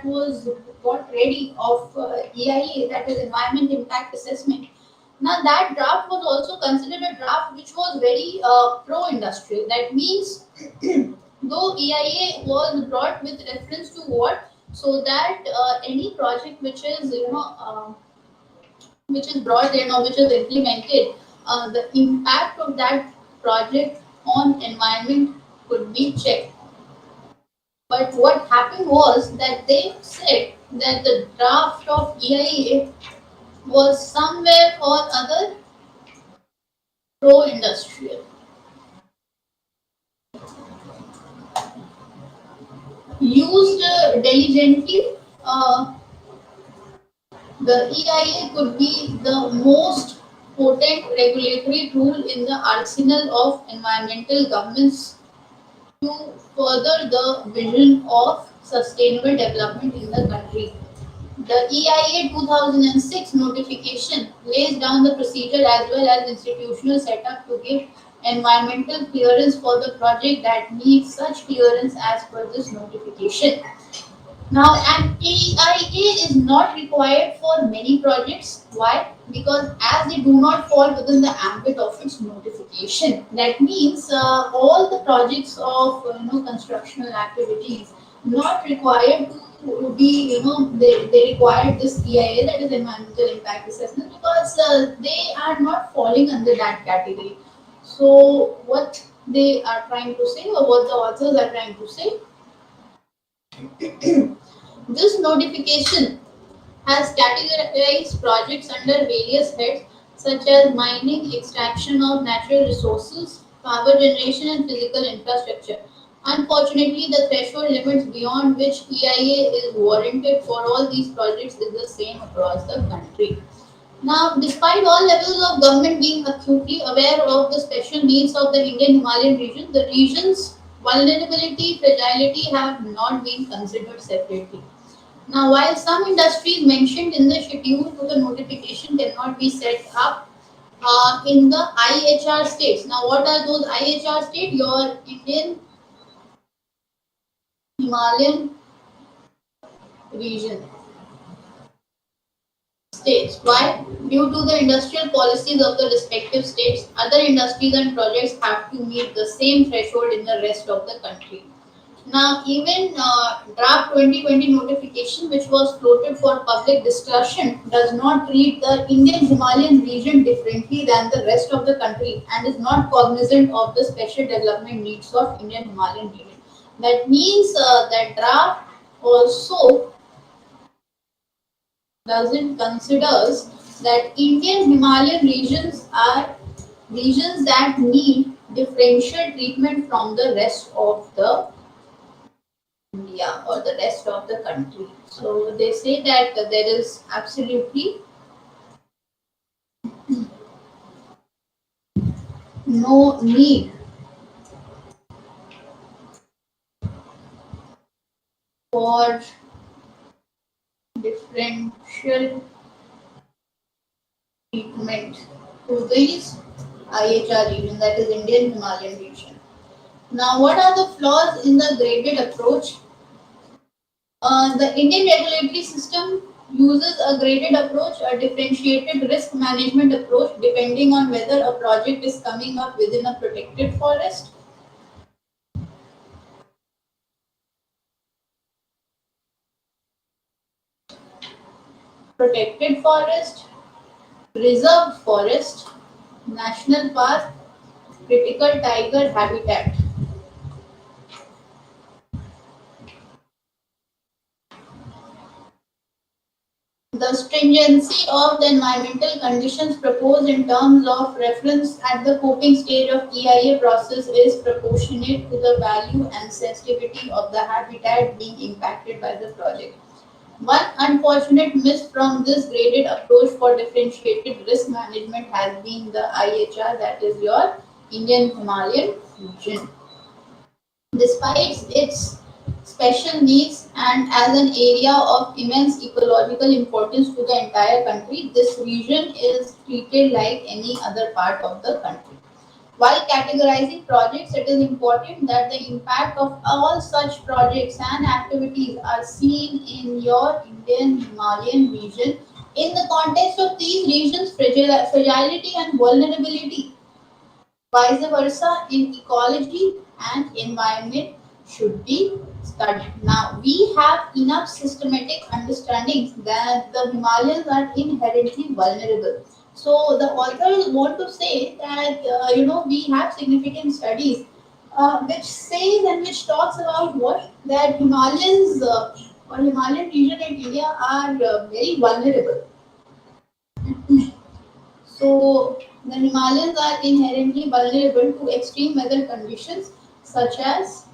that was got ready of EIA, that is Environment Impact Assessment. Now that draft was also considered a draft which was very pro-industrial. That means though EIA was brought with reference to what, so that any project which is which is brought in or which is implemented, the impact of that project on environment could be checked. But what happened was that they said that the draft of EIA was somewhere or other pro-industrial. Used diligently, the EIA could be the most potent regulatory tool in the arsenal of environmental governments to further the vision of sustainable development in the country. The EIA 2006 notification lays down the procedure as well as institutional setup to give environmental clearance for the project that needs such clearance as per this notification. Now, an EIA is not required for many projects. Why? Because as they do not fall within the ambit of its notification. That means all the projects of constructional activities not required to be they require this EIA, that is environmental impact assessment, because they are not falling under that category. So what they are trying to say, or what the authors are trying to say, this notification has categorized projects under various heads such as mining, extraction of natural resources, power generation, and physical infrastructure. Unfortunately, the threshold limits beyond which EIA is warranted for all these projects is the same across the country. Now, despite all levels of government being acutely aware of the special needs of the Indian Himalayan region, the region's vulnerability, fragility have not been considered separately. Now, while some industries mentioned in the schedule to the notification cannot be set up in the IHR states. Now, what are those IHR states? Your Indian Himalayan region states. Why? Due to the industrial policies of the respective states, other industries and projects have to meet the same threshold in the rest of the country. Now, even draft 2020 notification, which was floated for public discussion, does not treat the Indian Himalayan region differently than the rest of the country and is not cognizant of the special development needs of Indian Himalayan region. That means that draft also doesn't considers that Indian Himalayan regions are regions that need differential treatment from the rest of the India or the rest of the country. So they say that there is absolutely no need for differential treatment to these IHR region, that is Indian Himalayan region. Now, what are the flaws in the graded approach? The Indian regulatory system uses a graded approach, a differentiated risk management approach, depending on whether a project is coming up within a protected forest, reserved forest, national park, critical tiger habitat. The stringency of the environmental conditions proposed in terms of reference at the coping stage of EIA process is proportionate to the value and sensitivity of the habitat being impacted by the project. One unfortunate miss from this graded approach for differentiated risk management has been the IHR, that is your Indian Himalayan region. Despite its special needs and as an area of immense ecological importance to the entire country, this region is treated like any other part of the country. While categorizing projects, it is important that the impact of all such projects and activities are seen in your Indian Himalayan region in the context of these regions' fragility and vulnerability. Vice versa, in ecology and environment should be studied. Now, we have enough systematic understandings that the Himalayas are inherently vulnerable. So, the authors want to say that we have significant studies which says and which talks about what that Himalayas or Himalayan region in India are very vulnerable. So, the Himalayas are inherently vulnerable to extreme weather conditions such as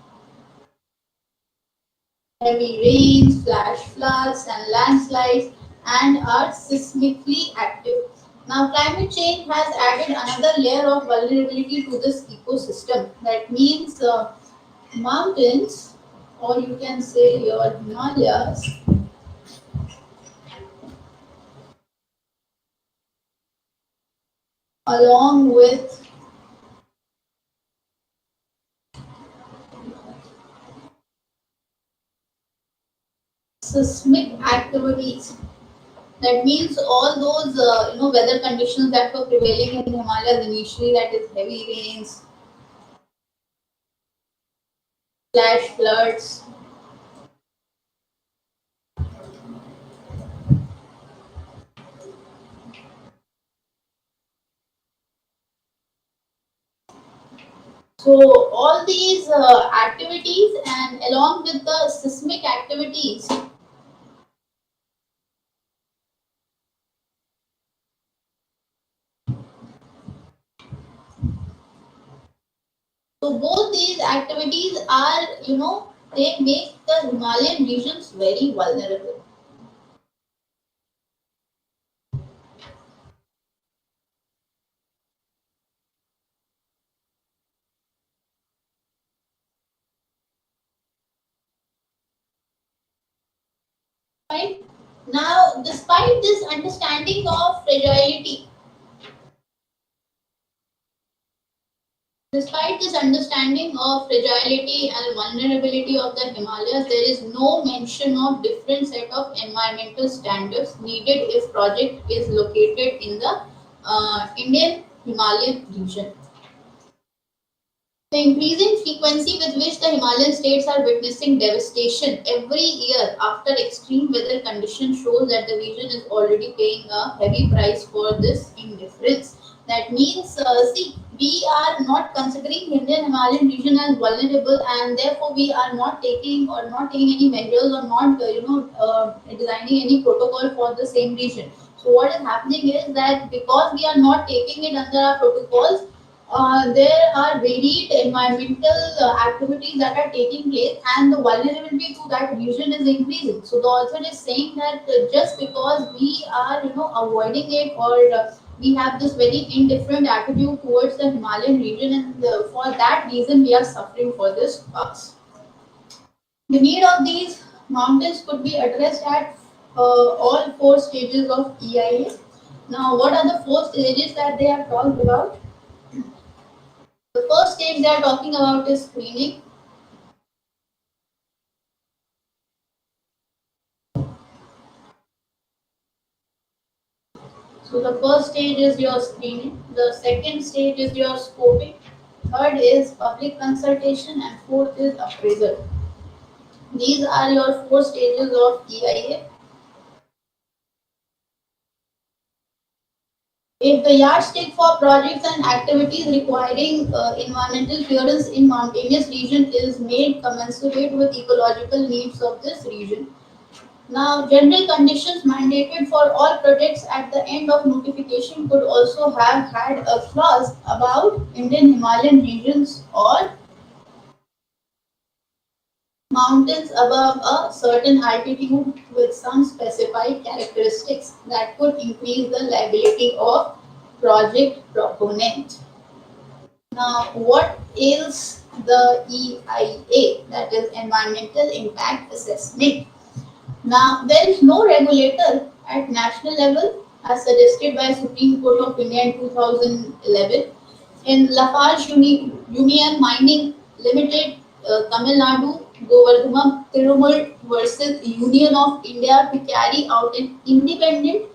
heavy rains, flash floods, and landslides, and are seismically active. Now, climate change has added another layer of vulnerability to this ecosystem. That means mountains, or you can say your Himalayas, along with seismic activities. That means all those weather conditions that were prevailing in the Himalayas initially, that is heavy rains, flash floods. So all these activities and along with the seismic activities, so both these activities are they make the Himalayan regions very vulnerable. Right? Now, despite this understanding of fragility, despite this understanding of fragility and vulnerability of the Himalayas, there is no mention of different set of environmental standards needed if project is located in the Indian Himalayan region. The increasing frequency with which the Himalayan states are witnessing devastation every year after extreme weather conditions shows that the region is already paying a heavy price for this indifference. That means, see, we are not considering Indian Himalayan region as vulnerable, and therefore we are not taking any measures or not, designing any protocol for the same region. So what is happening is that because we are not taking it under our protocols, there are varied environmental activities that are taking place, and the vulnerability to that region is increasing. So the author is saying that just because we are avoiding it, or we have this very indifferent attitude towards the Himalayan region, and for that reason we are suffering for this loss. The need of these mountains could be addressed at all four stages of EIA. Now, what are the four stages that they have talked about? The first stage they are talking about is screening. So the first stage is your screening. The second stage is your scoping. Third is public consultation, and fourth is appraisal. These are your four stages of EIA. If the yardstick for projects and activities requiring environmental clearance in mountainous region is made commensurate with ecological needs of this region. Now, general conditions mandated for all projects at the end of notification could also have had a clause about Indian Himalayan regions or mountains above a certain altitude with some specified characteristics that could increase the liability of project proponent. Now, what is the EIA? That is Environmental Impact Assessment. Now, there is no regulator at national level, as suggested by Supreme Court of India in 2011, in Lafarge Union Mining Limited, Tamil Nadu, Govardhan Perumal versus Union of India to carry out an independent,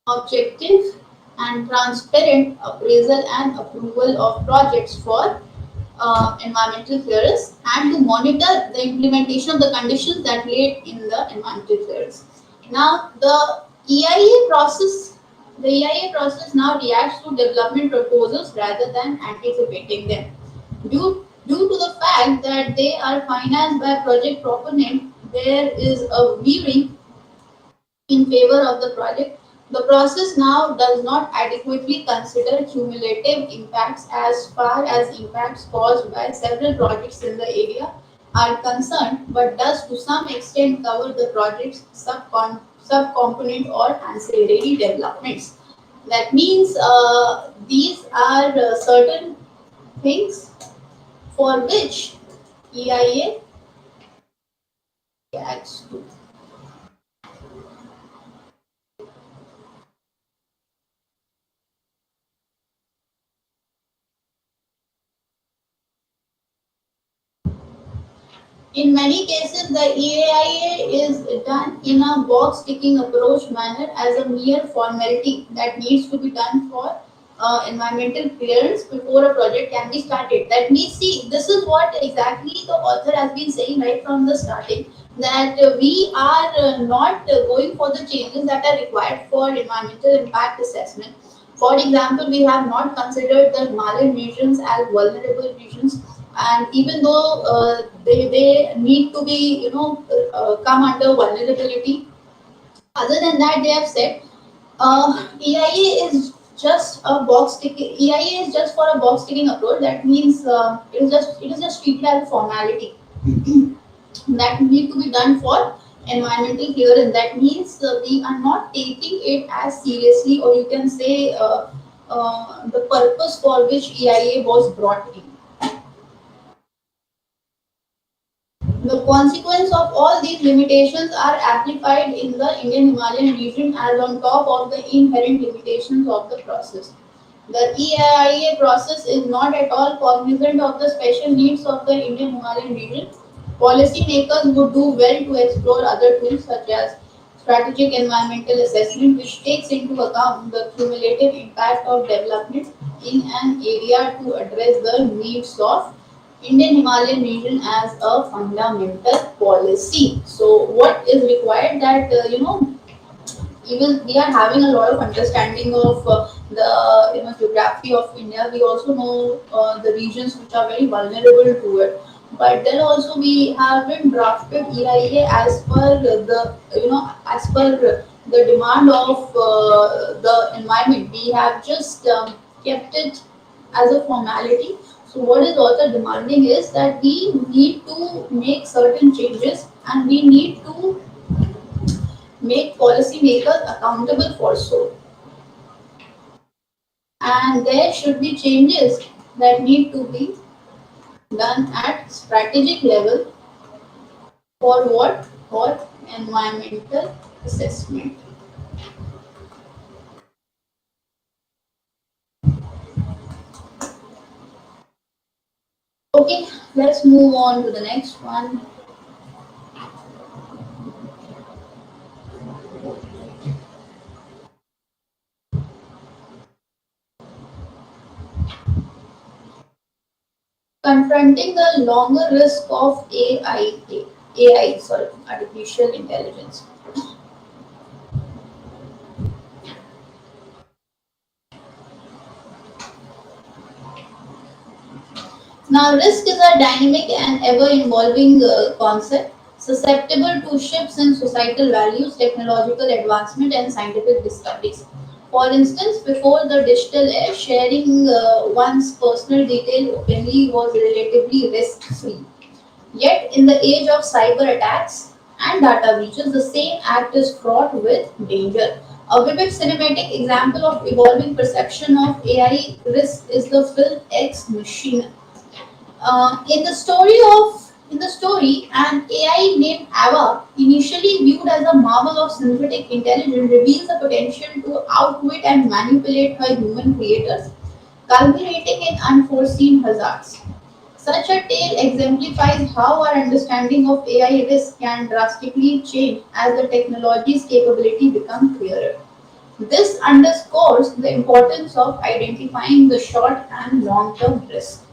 objective, and transparent appraisal and approval of projects for environmental clearance and to monitor the implementation of the conditions that laid in the environmental clearance. Now, the EIA process now reacts to development proposals rather than anticipating them. Due to the fact that they are financed by project proponent, there is a viewing in favor of the project. The process now does not adequately consider cumulative impacts as far as impacts caused by several projects in the area are concerned, but does to some extent cover the project's subcomponent or ancillary developments. That means these are certain things for which EIA reacts to. In many cases, the EAIA is done in a box ticking approach manner as a mere formality that needs to be done for environmental clearance before a project can be started. That means, see, this is what exactly the author has been saying right from the starting, that we are not going for the changes that are required for environmental impact assessment. For example, we have not considered the Himalayan regions as vulnerable regions, and even though they need to be, come under vulnerability, other than that, they have said EIA is just a box ticking. EIA is just for a box ticking approach. That means it is just treated as a formality that need to be done for environmental clearance. That means we are not taking it as seriously, or you can say the purpose for which EIA was brought in. The consequence of all these limitations are amplified in the Indian Himalayan region as on top of the inherent limitations of the process. The EIA process is not at all cognizant of the special needs of the Indian Himalayan region. Policymakers would do well to explore other tools such as strategic environmental assessment, which takes into account the cumulative impact of development in an area to address the needs of Indian Himalayan region as a fundamental policy. So, what is required that even we are having a lot of understanding of the geography of India. We also know the regions which are very vulnerable to it. But then also we have been drafted EIA as per the demand of the environment. We have just kept it as a formality. So what is author demanding is that we need to make certain changes and we need to make policymakers accountable for so. And there should be changes that need to be done at strategic level for what? For environmental assessment. Okay, let's move on to the next one. Confronting the longer risk of artificial intelligence. Now, risk is a dynamic and ever evolving concept susceptible to shifts in societal values, technological advancement, and scientific discoveries. For instance, before the digital age, sharing one's personal detail openly was relatively risk free. Yet, in the age of cyber attacks and data breaches, the same act is fraught with danger. A vivid cinematic example of evolving perception of AI risk is the film Ex Machina. In the story, an AI named Ava, initially viewed as a marvel of synthetic intelligence, reveals the potential to outwit and manipulate her human creators. culminating in unforeseen hazards. Such a tale exemplifies how our understanding of AI risk can drastically change as the technology's capability become clearer. This underscores the importance of identifying the short and long-term risk.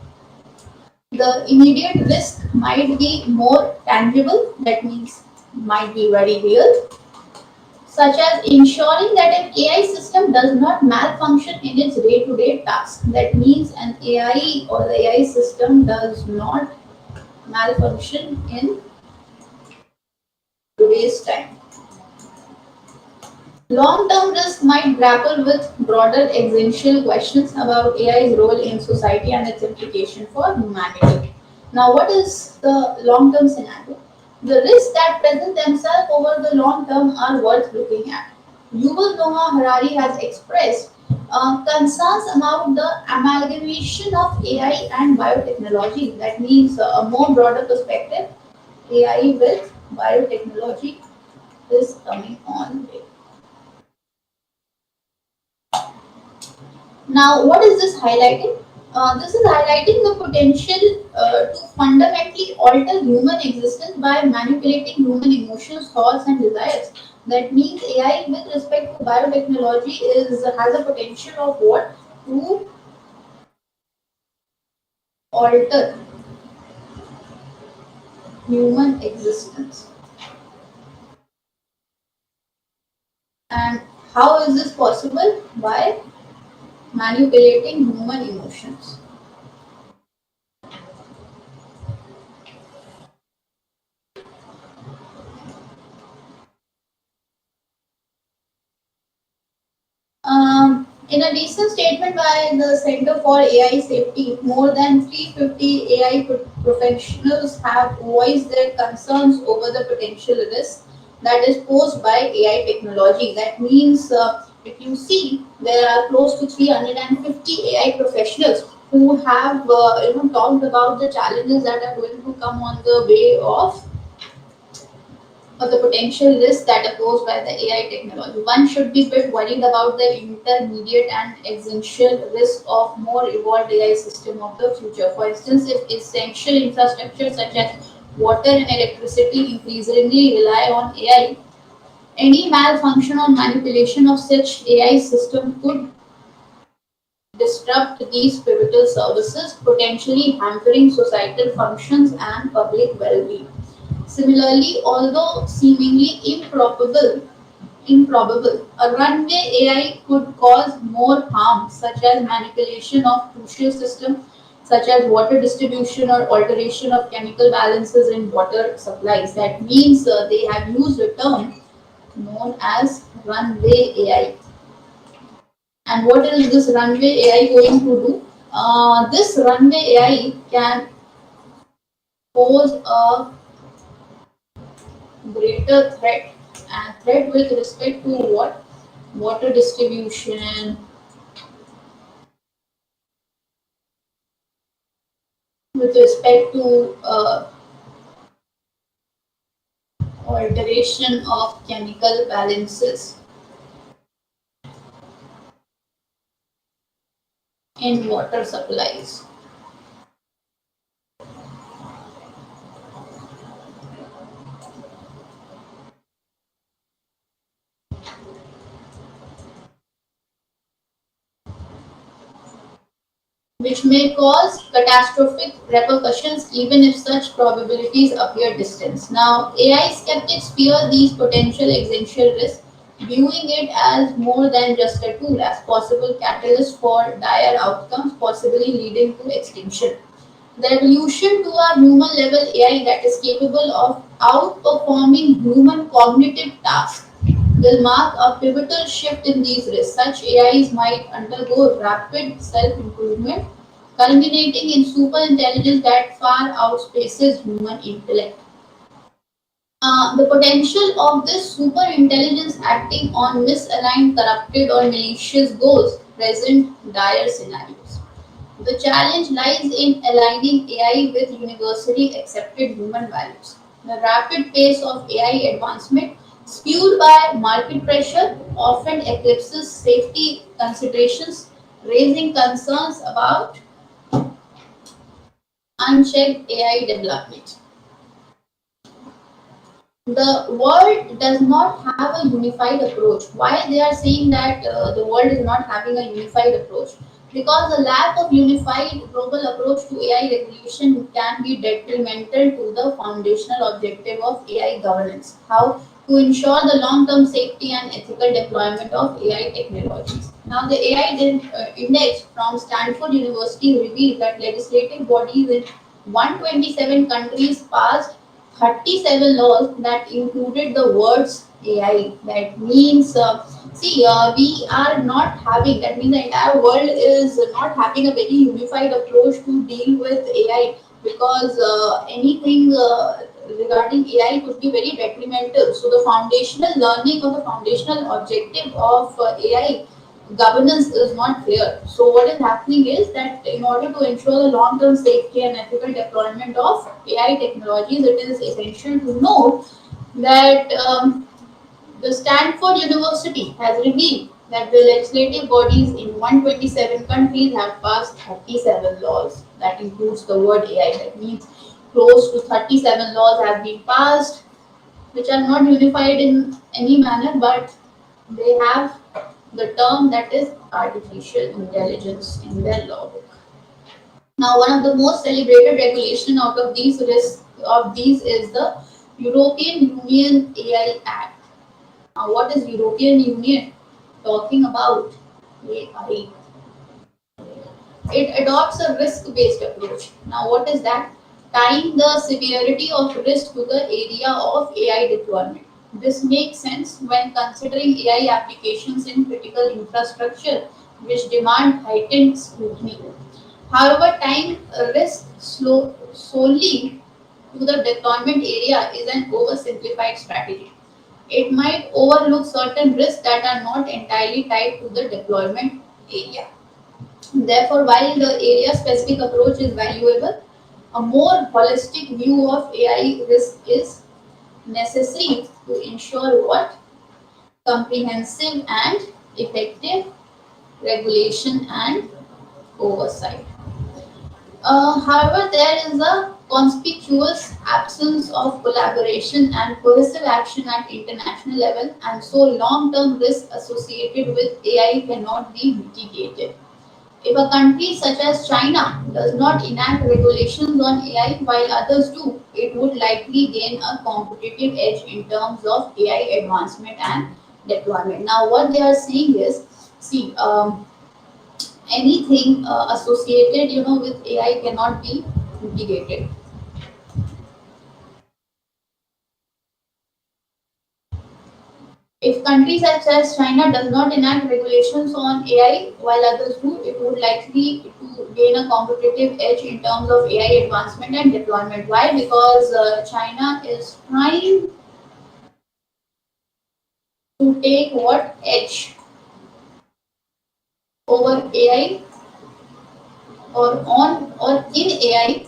The immediate risk might be more tangible, that means might be very real, such as ensuring that an AI system does not malfunction in its day-to-day tasks. That means an AI or the AI system does not malfunction in today's time. Long-term risk might grapple with broader existential questions about AI's role in society and its implication for humanity. Now, what is the long-term scenario? The risks that present themselves over the long term are worth looking at. Yuval Noah Harari has expressed concerns about the amalgamation of AI and biotechnology. That means a more broader perspective, AI with biotechnology is coming on. Now, what is this highlighting? This is highlighting the potential to fundamentally alter human existence by manipulating human emotions, thoughts, and desires. That means AI, with respect to biotechnology, is has a potential of what to alter human existence. And how is this possible? By manipulating human emotions. In a recent statement by the Center for AI Safety, more than 350 AI professionals have voiced their concerns over the potential risk that is posed by AI technology. That means, if you see, there are close to 350 AI professionals who have talked about the challenges that are going to come on the way of or the potential risks that are posed by the AI technology. One should be a bit worried about the intermediate and existential risk of more evolved AI system of the future. For instance, if essential infrastructure such as water and electricity increasingly rely on AI, any malfunction or manipulation of such AI system could disrupt these pivotal services, potentially hampering societal functions and public well-being. Similarly, although seemingly improbable, a runway AI could cause more harm, such as manipulation of crucial systems such as water distribution or alteration of chemical balances in water supplies. That means they have used a term known as runway AI. And what is this runway AI going to do? This runway AI can pose a greater threat, and threat with respect to what? Water distribution, with respect to alteration of chemical balances in water supplies. Which may cause catastrophic repercussions even if such probabilities appear distant. Now, AI skeptics fear these potential existential risks, viewing it as more than just a tool, as possible catalyst for dire outcomes, possibly leading to extinction. The evolution to a human level AI that is capable of outperforming human cognitive tasks will mark a pivotal shift in these risks. Such AIs might undergo rapid self improvement, culminating in super intelligence that far outspaces human intellect. The potential of this super intelligence acting on misaligned, corrupted, or malicious goals present dire scenarios. The challenge lies in aligning AI with universally accepted human values. The rapid pace of AI advancement, fueled by market pressure, often eclipses safety considerations, raising concerns about unchecked AI development. The world does not have a unified approach. Why they are saying that the world is not having a unified approach? Because the lack of unified global approach to AI regulation can be detrimental to the foundational objective of AI governance. How to ensure the long-term safety and ethical deployment of AI technologies. Now, the AI index from Stanford University revealed that legislative bodies in 127 countries passed 37 laws that included the words AI. That means, we are not having, that means the entire world is not having a very unified approach to deal with AI, because anything regarding AI could be very detrimental. So, the foundational learning or the foundational objective of AI governance is not clear. So what is happening is that in order to ensure the long-term safety and ethical deployment of AI technologies, it is essential to note that the Stanford University has revealed that the legislative bodies in 127 countries have passed 37 laws. That includes the word AI. That means close to 37 laws have been passed, which are not unified in any manner, but they have the term that is artificial intelligence in their law book. Now, one of the most celebrated regulation out of these is the European Union AI Act. Now, what is European Union talking about? AI. It adopts a risk-based approach. Now, what is that? Tying the severity of risk to the area of AI deployment. This makes sense when considering AI applications in critical infrastructure, which demand heightened scrutiny. However, tying risk solely to the deployment area is an oversimplified strategy. It might overlook certain risks that are not entirely tied to the deployment area. Therefore, while the area-specific approach is valuable, a more holistic view of AI risk is necessary to ensure what comprehensive and effective regulation and oversight. However, there is a conspicuous absence of collaboration and cohesive action at international level, and so long-term risk associated with AI cannot be mitigated. If a country such as China does not enact regulations on AI while others do, it would likely gain a competitive edge in terms of AI advancement and deployment. Now, what they are saying is, see, anything associated, with AI cannot be mitigated. If countries such as China does not enact regulations on AI while others do, it would likely to gain a competitive edge in terms of AI advancement and deployment. Why? Because China is trying to take what edge over AI or on or in AI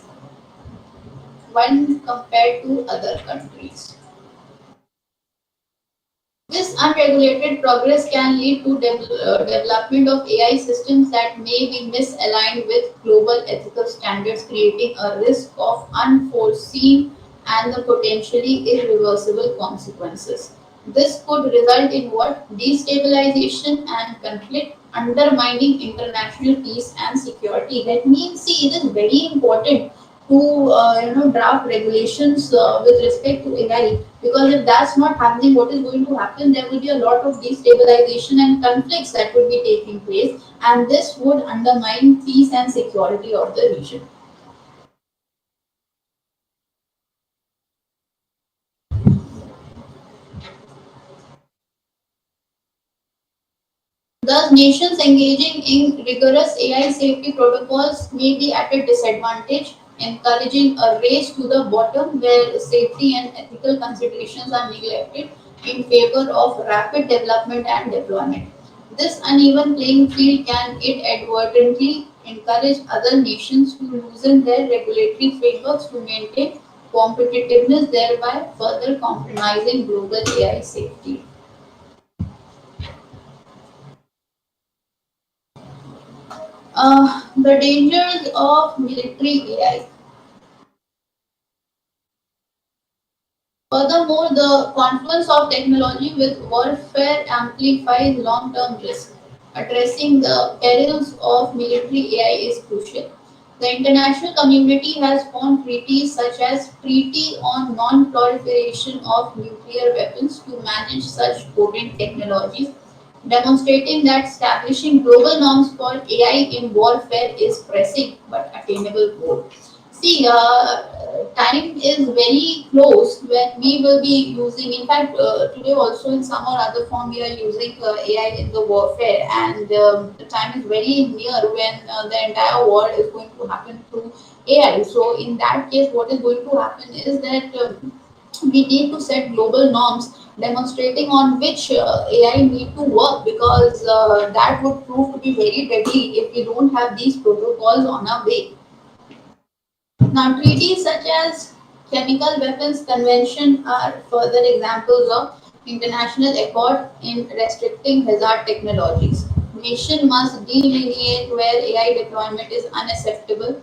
when compared to other countries. This unregulated progress can lead to development of AI systems that may be misaligned with global ethical standards, creating a risk of unforeseen and the potentially irreversible consequences. This could result in what? Destabilization and conflict, undermining international peace and security. That means, see, it is very important to draft regulations with respect to AI, because if that's not happening, what is going to happen? There will be a lot of destabilization and conflicts that would be taking place, and this would undermine peace and security of the region. Thus, nations engaging in rigorous AI safety protocols may be at a disadvantage, encouraging a race to the bottom where safety and ethical considerations are neglected in favor of rapid development and deployment. This uneven playing field can inadvertently encourage other nations to loosen their regulatory frameworks to maintain competitiveness, thereby further compromising global AI safety. The dangers of military AI. Furthermore, the confluence of technology with warfare amplifies long-term risk. Addressing the perils of military AI is crucial. The international community has formed treaties such as Treaty on Non-Proliferation of Nuclear Weapons to manage such potent technologies, demonstrating that establishing global norms for AI in warfare is pressing but attainable goal. See, time is very close when we will be using. In fact, today also in some or other form we are using AI in the warfare, and the time is very near when the entire war is going to happen through AI. So, in that case, what is going to happen is that we need to set global norms demonstrating on which AI need to work, because that would prove to be very deadly if we don't have these protocols on our way. Now, treaties such as Chemical Weapons Convention are further examples of international effort in restricting hazard technologies. Nation must delineate where AI deployment is unacceptable,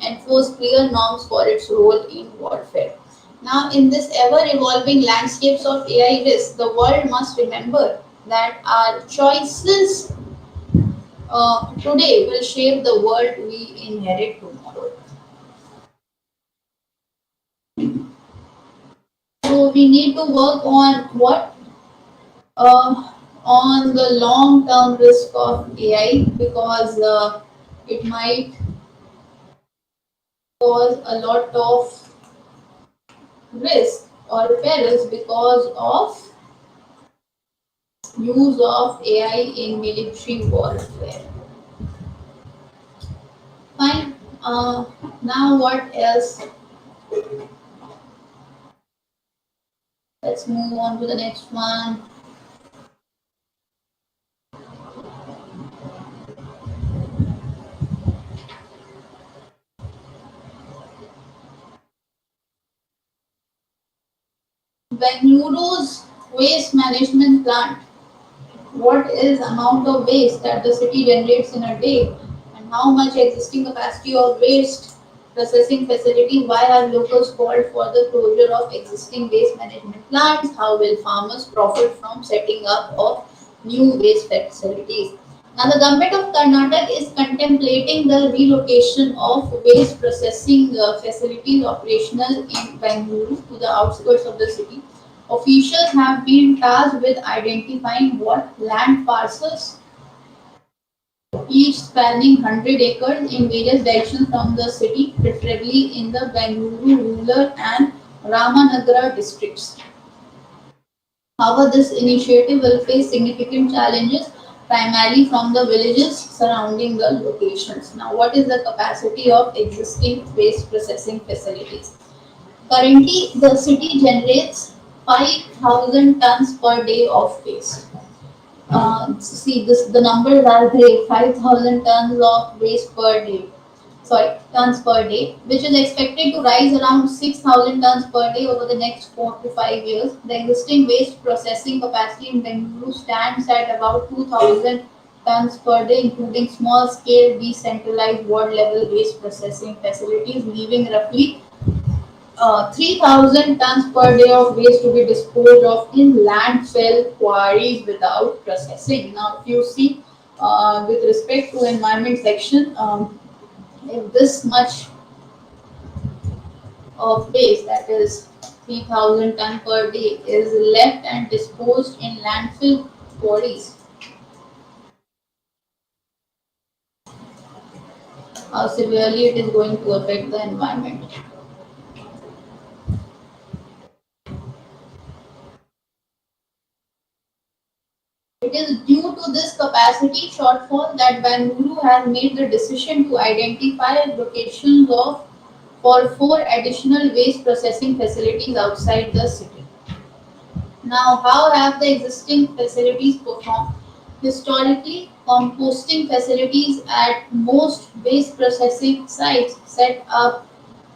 enforce clear norms for its role in warfare. Now, in this ever-evolving landscapes of AI risk, the world must remember that our choices today will shape the world we inherit tomorrow. So we need to work on what, on the long term risk of AI, because it might cause a lot of risk or perils because of use of AI in military warfare. Fine. Now what else? Let's move on to the next one. Bengaluru's waste management plant. What is amount of waste that the city generates in a day, and how much existing capacity of waste processing facility? Why have locals called for the closure of existing waste management plants? How will farmers profit from setting up of new waste facilities? Now, the government of Karnataka is contemplating the relocation of waste processing facilities operational in Bangalore to the outskirts of the city. Officials have been tasked with identifying what land parcels, each spanning 100 acres in various directions from the city, preferably in the Bangalore rural and Ramanagara districts. However, this initiative will face significant challenges, primarily from the villages surrounding the locations. Now, what is the capacity of existing waste processing facilities? Currently, the city generates 5,000 tons per day of waste. See, this the numbers are great. 5,000 tons of waste per day. Sorry, tons per day, which is expected to rise around 6,000 tons per day over the next 4 to 5 years. The existing waste processing capacity in Bengaluru stands at about 2,000 tons per day, including small scale decentralized ward level waste processing facilities, leaving roughly 3,000 tons per day of waste to be disposed of in landfill quarries without processing. Now, if you see, with respect to environment section, if this much of waste, that is 3,000 ton per day, is left and disposed in landfill quarries, how severely it is going to affect the environment. It is due to this capacity shortfall that Bangalore has made the decision to identify locations of for 4 additional waste processing facilities outside the city. Now, how have the existing facilities performed? Historically, composting facilities at most waste processing sites set up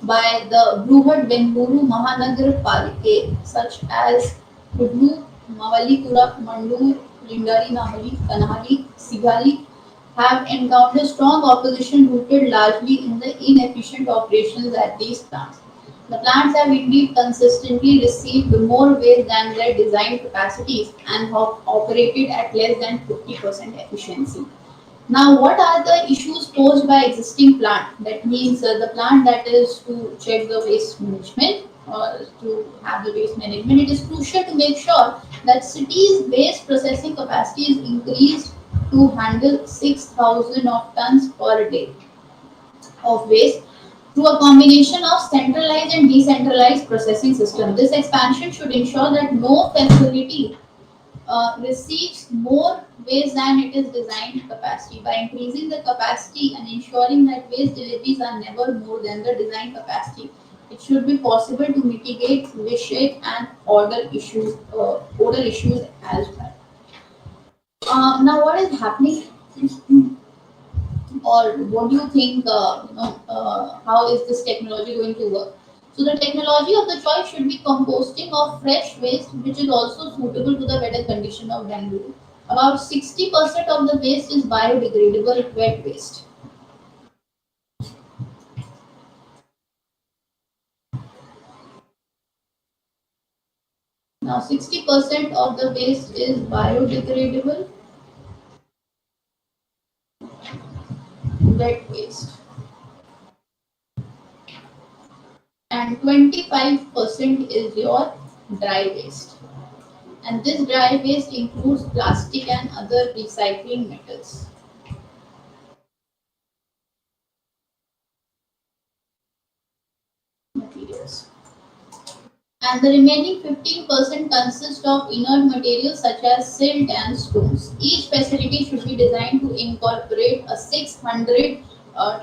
by the Bruhat Bengaluru Mahanagar Palike, such as Kudlu, Mavalipura, Mandur, Lingari, Nahali, Kanhali, Sigali, have encountered strong opposition rooted largely in the inefficient operations at these plants. The plants have indeed consistently received more waste than their design capacities and have operated at less than 50% efficiency. Now, what are the issues posed by existing plant? That means the plant that is to check the waste management or to have the waste management. It is crucial to make sure that cities' waste processing capacity is increased to handle 6,000 of tons per day of waste through a combination of centralized and decentralized processing system. This expansion should ensure that no facility receives more waste than it is designed capacity. By increasing the capacity and ensuring that waste deliveries are never more than the design capacity, it should be possible to mitigate leachate and odor issues as well. Now, what is happening, or what do you think? How is this technology going to work? So the technology of the choice should be composting of fresh waste, which is also suitable to the weather condition of Bangalore. About 60% of the waste is biodegradable wet waste. Now, 60% of the waste is biodegradable wet waste, and 25% is your dry waste. And this dry waste includes plastic and other recycling metals materials. And the remaining 15% consists of inert materials such as silt and stones. Each facility should be designed to incorporate a 600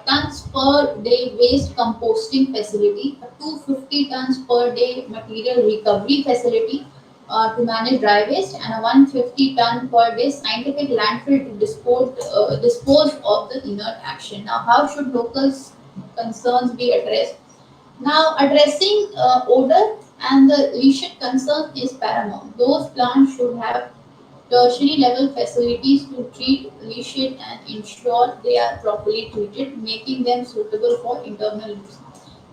tons per day waste composting facility, a 250 tons per day material recovery facility to manage dry waste, and a 150 ton per day scientific landfill to dispose of the inert action. Now, how should local concerns be addressed? Now, addressing odor and the leachate concern is paramount. Those plants should have tertiary level facilities to treat leachate and ensure they are properly treated, making them suitable for internal use.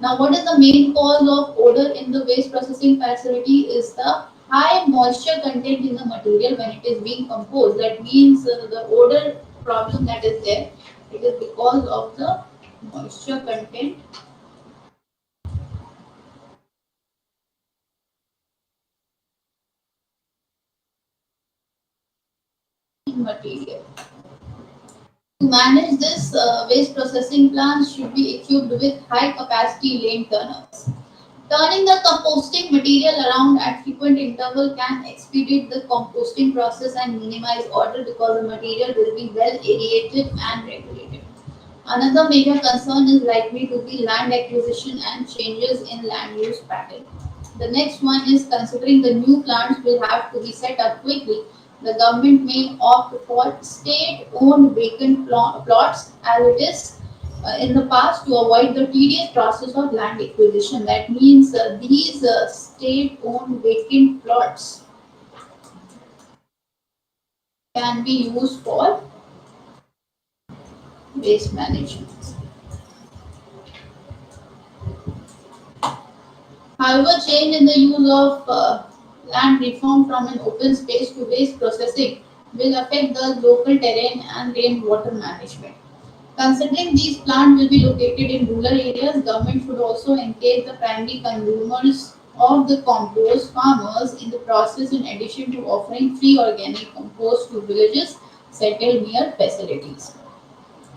Now, what is the main cause of odor in the waste processing facility is the high moisture content in the material when it is being composed. That means the odor problem that is there, it is because of the moisture content in material. To manage this, waste processing plants should be equipped with high capacity lane turners. Turning the composting material around at frequent interval can expedite the composting process and minimize odor because the material will be well aerated and regulated. Another major concern is likely to be land acquisition and changes in land use pattern. The next one is considering the new plants will have to be set up quickly. The government may opt for state-owned vacant plots as it is in the past to avoid the tedious process of land acquisition. That means these state-owned vacant plots can be used for waste management. However, change in the use of land reform from an open space to waste processing will affect the local terrain and rainwater management. Considering these plants will be located in rural areas, government should also engage the primary consumers of the compost farmers in the process in addition to offering free organic compost to villages settled near facilities.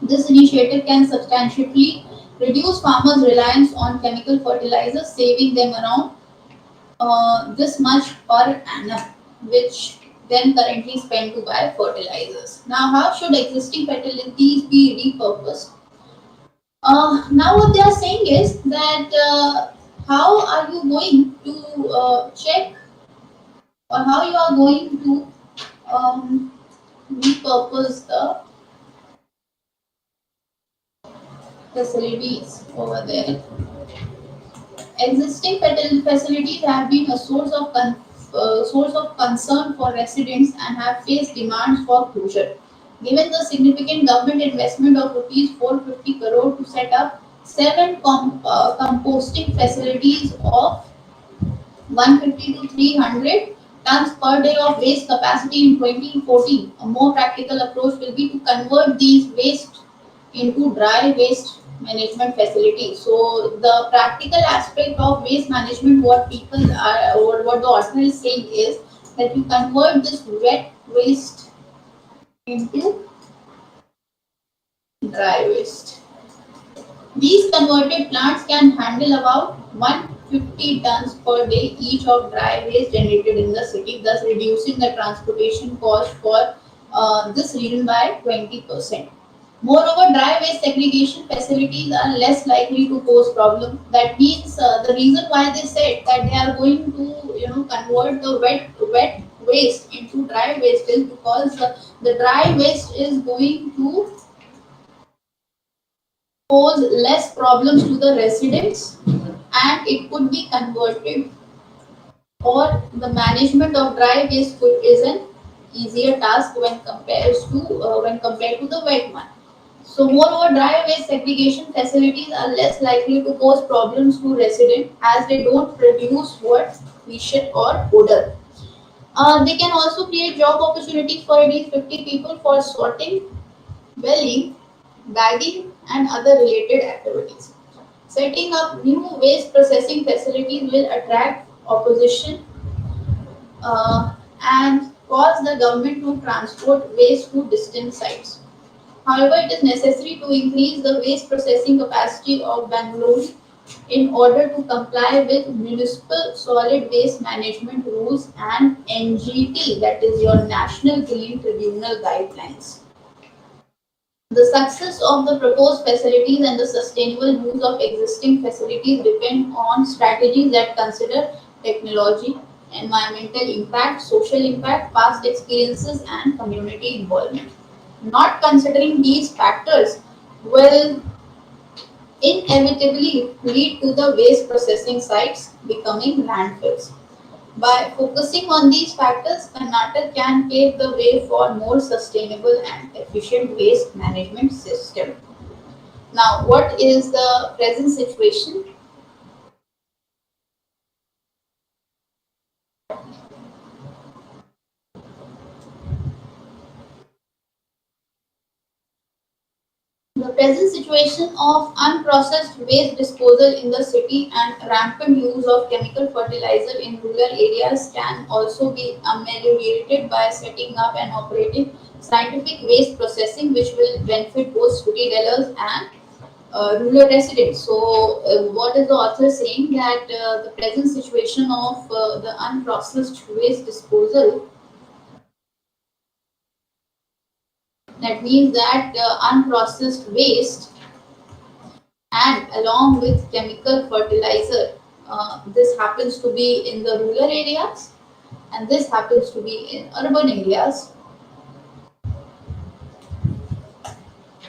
This initiative can substantially reduce farmers' reliance on chemical fertilizers, saving them around this much per annum, which then currently spent to buy fertilizers. Now, how should existing facilities be repurposed? Now, what they are saying is that how are you going to check, or how you are going to repurpose the facilities over there. Existing facilities have been a source of concern for residents and have faced demands for closure. Given the significant government investment of rupees 450 crore to set up seven composting facilities of 150 to 300 tons per day of waste capacity in 2014. A more practical approach will be to convert these waste into dry waste management facilities. So the practical aspect of waste management, what people are, or what the author is saying is that you convert this wet waste into dry waste. These converted plants can handle about 150 tons per day each of dry waste generated in the city, thus reducing the transportation cost for this region by 20%. Moreover, dry waste segregation facilities are less likely to pose problem. That means the reason why they said that they are going to convert the wet waste into dry waste is because the dry waste is going to pose less problems to the residents, and it could be converted, or the management of dry waste is an easier task when compared to the wet one. So moreover, dry waste segregation facilities are less likely to cause problems to residents as they don't produce what pollution or odor. They can also create job opportunities for at least 50 people for sorting, welling, bagging, and other related activities. Setting up new waste processing facilities will attract opposition and cause the government to transport waste to distant sites. However, it is necessary to increase the waste processing capacity of Bangalore in order to comply with municipal solid waste management rules and NGT, that is your National Green Tribunal guidelines. The success of the proposed facilities and the sustainable use of existing facilities depend on strategies that consider technology, environmental impact, social impact, past experiences, and community involvement. Not considering these factors will inevitably lead to the waste processing sites becoming landfills. By focusing on these factors, Karnataka can pave the way for more sustainable and efficient waste management system. Now, what is the present situation? The present situation of unprocessed waste disposal in the city and rampant use of chemical fertilizer in rural areas can also be ameliorated by setting up and operating scientific waste processing, which will benefit both city dwellers and rural residents. So, what is the author saying? That the present situation of the unprocessed waste disposal, that means that unprocessed waste and along with chemical fertilizer, this happens to be in the rural areas and this happens to be in urban areas.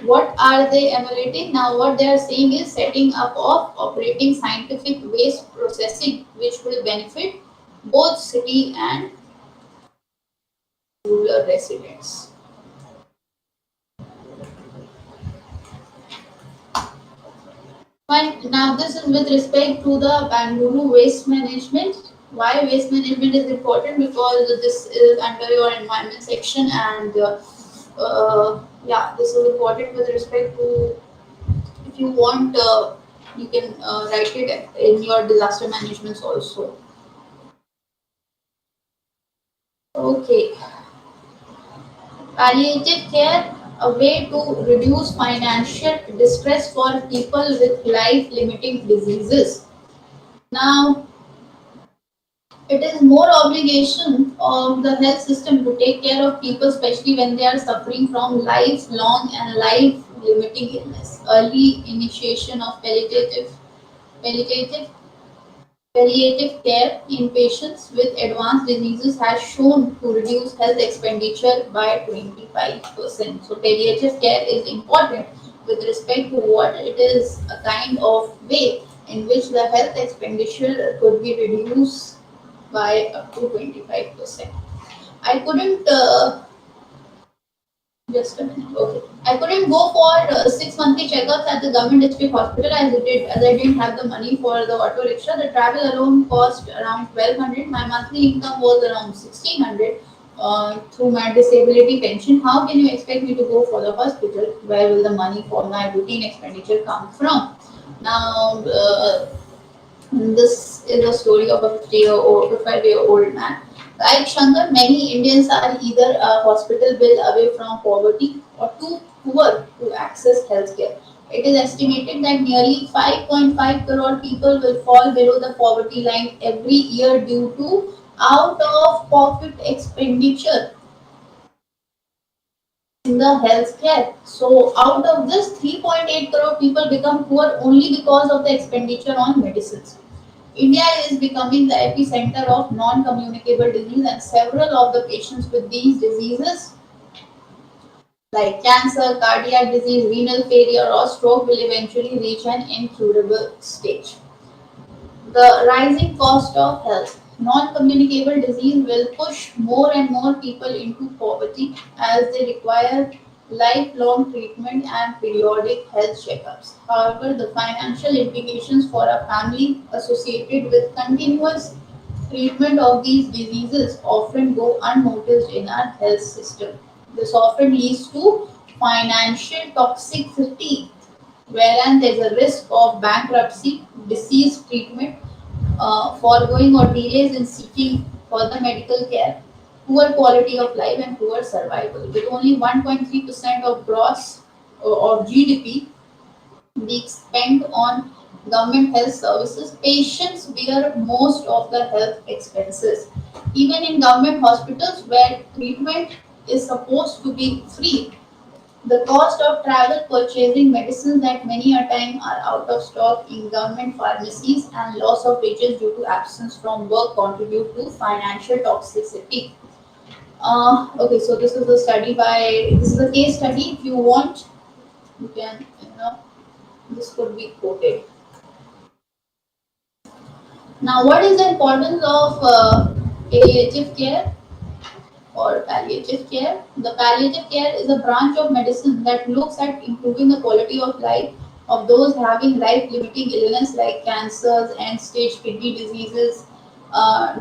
What are they emulating? Now, what they are saying is setting up of operating scientific waste processing, which will benefit both city and rural residents. Fine. Now, this is with respect to the Bangalore waste management. Why waste management is important? Because this is under your environment section, and yeah, this is important with respect to, if you want, you can write it in your disaster management also. Okay, palliative care, a way to reduce financial distress for people with life-limiting diseases. Now, it is more obligation of the health system to take care of people, especially when they are suffering from lifelong and life-limiting illness. Early initiation of palliative palliative care in patients with advanced diseases has shown to reduce health expenditure by 25%. So, palliative care is important with respect to what it is, a kind of way in which the health expenditure could be reduced by up to 25%. I couldn't Just a minute. Okay. I couldn't go for 6 monthly checkups at the government district hospital as I didn't have the money for the auto rickshaw. The travel alone cost around 1200. My monthly income was around 1600 through my disability pension. How can you expect me to go for the hospital? Where will the money for my routine expenditure come from? Now, this is a story of a 50-year-old, 55-year-old man. Like Shankar, many Indians are either a hospital bill away from poverty or too poor to access healthcare. It is estimated that nearly 5.5 crore people will fall below the poverty line every year due to out of pocket expenditure in the healthcare. So, out of this, 3.8 crore people become poor only because of the expenditure on medicines. India is becoming the epicenter of non-communicable disease, and several of the patients with these diseases, like cancer, cardiac disease, renal failure, or stroke, will eventually reach an incurable stage. The rising cost of health. Non-communicable disease will push more and more people into poverty as they require lifelong treatment and periodic health checkups. However, the financial implications for a family associated with continuous treatment of these diseases often go unnoticed in our health system. This often leads to financial toxicity, wherein there is a risk of bankruptcy, disease treatment, foregoing or delays in seeking further medical care, poor quality of life, and poor survival. With only 1.3% of gross or GDP being spent on government health services, patients bear most of the health expenses. Even in government hospitals, where treatment is supposed to be free, the cost of travel purchasing medicines that many a time are out of stock in government pharmacies and loss of wages due to absence from work contribute to financial toxicity. Okay, so this is a case study. If you want, you can, this could be quoted. Now, what is the importance of palliative care or palliative care? The palliative care is a branch of medicine that looks at improving the quality of life of those having life-limiting illness like cancers, end-stage kidney diseases,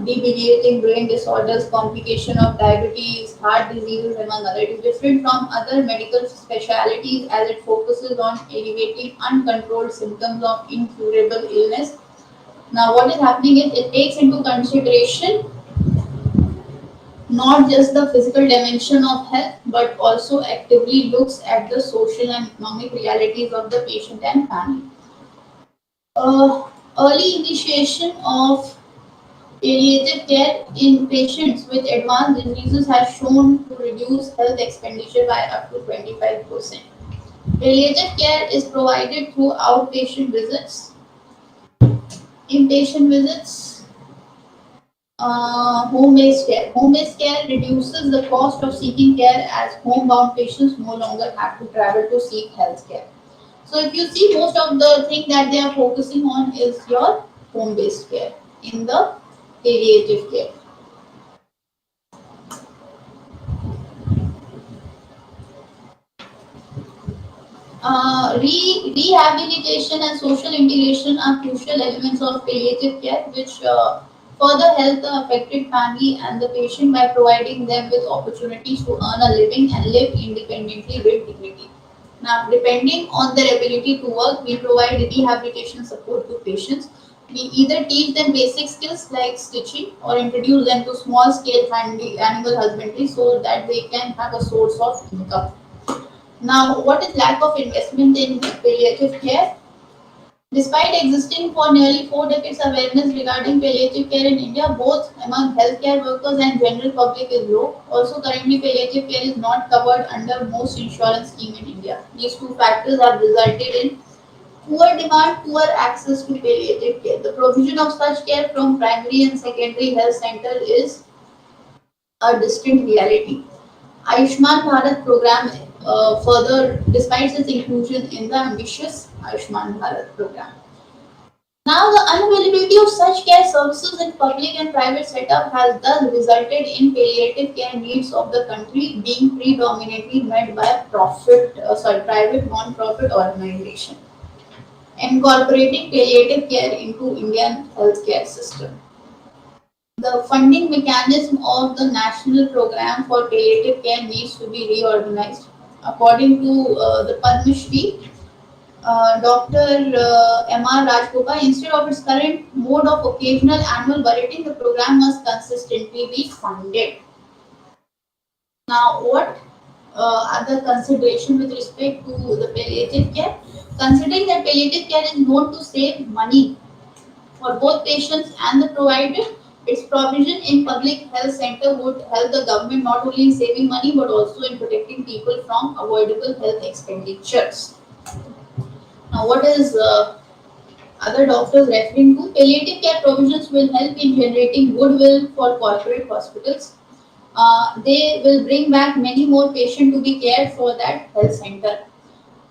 debilitating brain disorders, complication of diabetes, heart diseases, among others. It is different from other medical specialities as it focuses on alleviating uncontrolled symptoms of incurable illness. Now, what is happening is it takes into consideration not just the physical dimension of health, but also actively looks at the social and economic realities of the patient and family. Early initiation of palliative care in patients with advanced diseases has shown to reduce health expenditure by up to 25%. Palliative care is provided through outpatient visits, inpatient visits, home-based care. Home-based care reduces the cost of seeking care as homebound patients no longer have to travel to seek health care. So if you see, most of the thing that they are focusing on is your home-based care in the palliative care. Rehabilitation and social integration are crucial elements of palliative care, which further help the affected family and the patient by providing them with opportunities to earn a living and live independently with dignity. Now, depending on their ability to work, we provide rehabilitation support to patients. We either teach them basic skills like stitching or introduce them to small scale animal husbandry so that they can have a source of income. Now, what is lack of investment in palliative care? Despite existing for nearly 4 decades, awareness regarding palliative care in India, both among healthcare workers and general public, is low. Also, currently, palliative care is not covered under most insurance schemes in India. These two factors have resulted in poor demand, poor access to palliative care. The provision of such care from primary and secondary health center is a distant reality. Ayushman Bharat program despite its inclusion in the ambitious Ayushman Bharat program. Now, the unavailability of such care services in public and private setup has thus resulted in palliative care needs of the country being predominantly met by private non-profit organization, incorporating palliative care into Indian healthcare system. The funding mechanism of the national program for palliative care needs to be reorganized. According to the Padma Shri, Dr. M.R. Rajgopal, instead of its current mode of occasional annual budgeting, the program must consistently be funded. Now, what are the consideration with respect to the palliative care? Considering that palliative care is known to save money for both patients and the provider, its provision in public health center would help the government not only in saving money but also in protecting people from avoidable health expenditures. Now, what is other doctors referring to? Palliative care provisions will help in generating goodwill for corporate hospitals. They will bring back many more patients to be cared for that health center.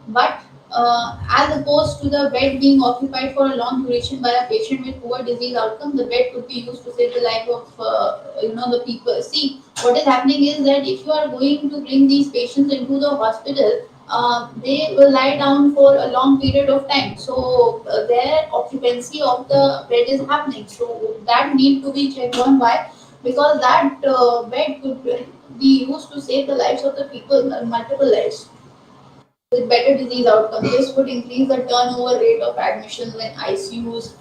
But as opposed to the bed being occupied for a long duration by a patient with poor disease outcome, the bed could be used to save the life of the people. See, what is happening is that if you are going to bring these patients into the hospital, they will lie down for a long period of time. So their occupancy of the bed is happening. So that need to be checked on. Why? Because that bed could be used to save the lives of the people, multiple lives with better disease outcome. This would increase the turnover rate of admissions in ICUs,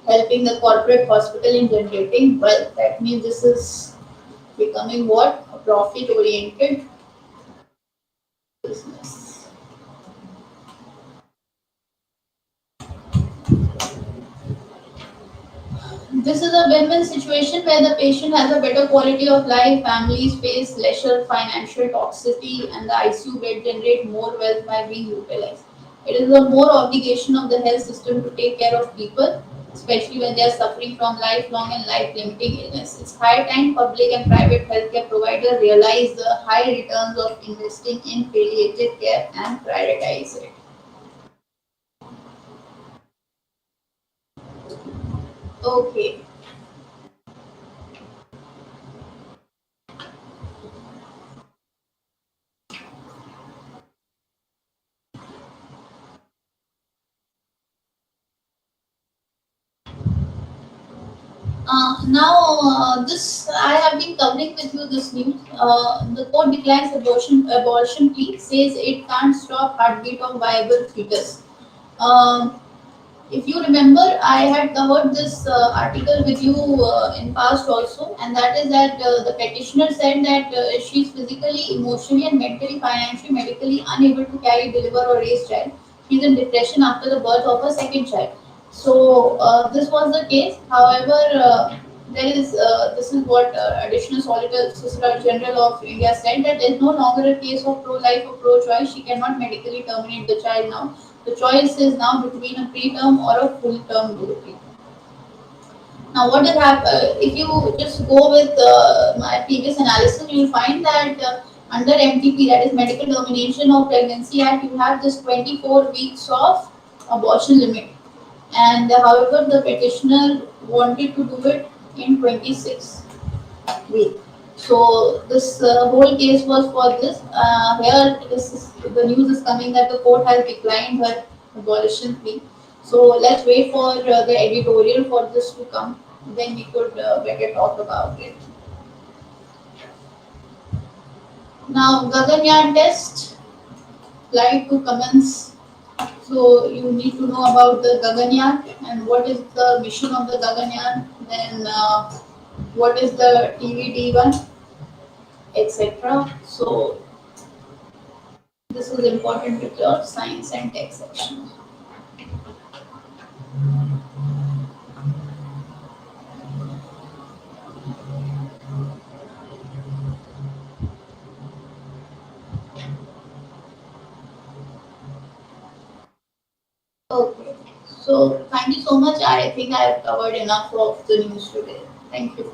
helping the corporate hospital in generating wealth. That means this is becoming what? A profit oriented business. This is a win-win situation where the patient has a better quality of life, families face lesser financial toxicity, and the ICU bed generate more wealth by being utilized. It is a more obligation of the health system to take care of people, especially when they are suffering from lifelong and life-limiting illness. It's high time public and private healthcare providers realize the high returns of investing in palliative care and prioritize it. Okay. Now, this I have been covering with you this news. The court declines abortion plea, says it can't stop heartbeat of viable fetus. Um, if you remember, I had covered this article with you in past also, and that is that the petitioner said that she is physically, emotionally, and mentally, financially, medically unable to carry, deliver, or raise child. She is in depression after the birth of her second child. So this was the case. However, there is this is what Additional Solicitor General of India said that there is no longer a case of pro-life or pro-choice. She cannot medically terminate the child now. The choice is now between a preterm or a full-term delivery. Now, what is if you just go with my previous analysis, you will find that under MTP, that is Medical Termination of Pregnancy Act, you have this 24 weeks of abortion limit. And however, the petitioner wanted to do it in 26 weeks. So this whole case was for this. Here, the news is coming that the court has declined her abolition plea. So let's wait for the editorial for this to come. Then we could better talk about it. Now, Gaganyaan test flight to commence. So you need to know about the Gaganyaan and what is the mission of the Gaganyaan. Then what is the TVD1, etc. So this is important with your science and tech section. Okay. So thank you so much. I think I have covered enough of the news today. Thank you.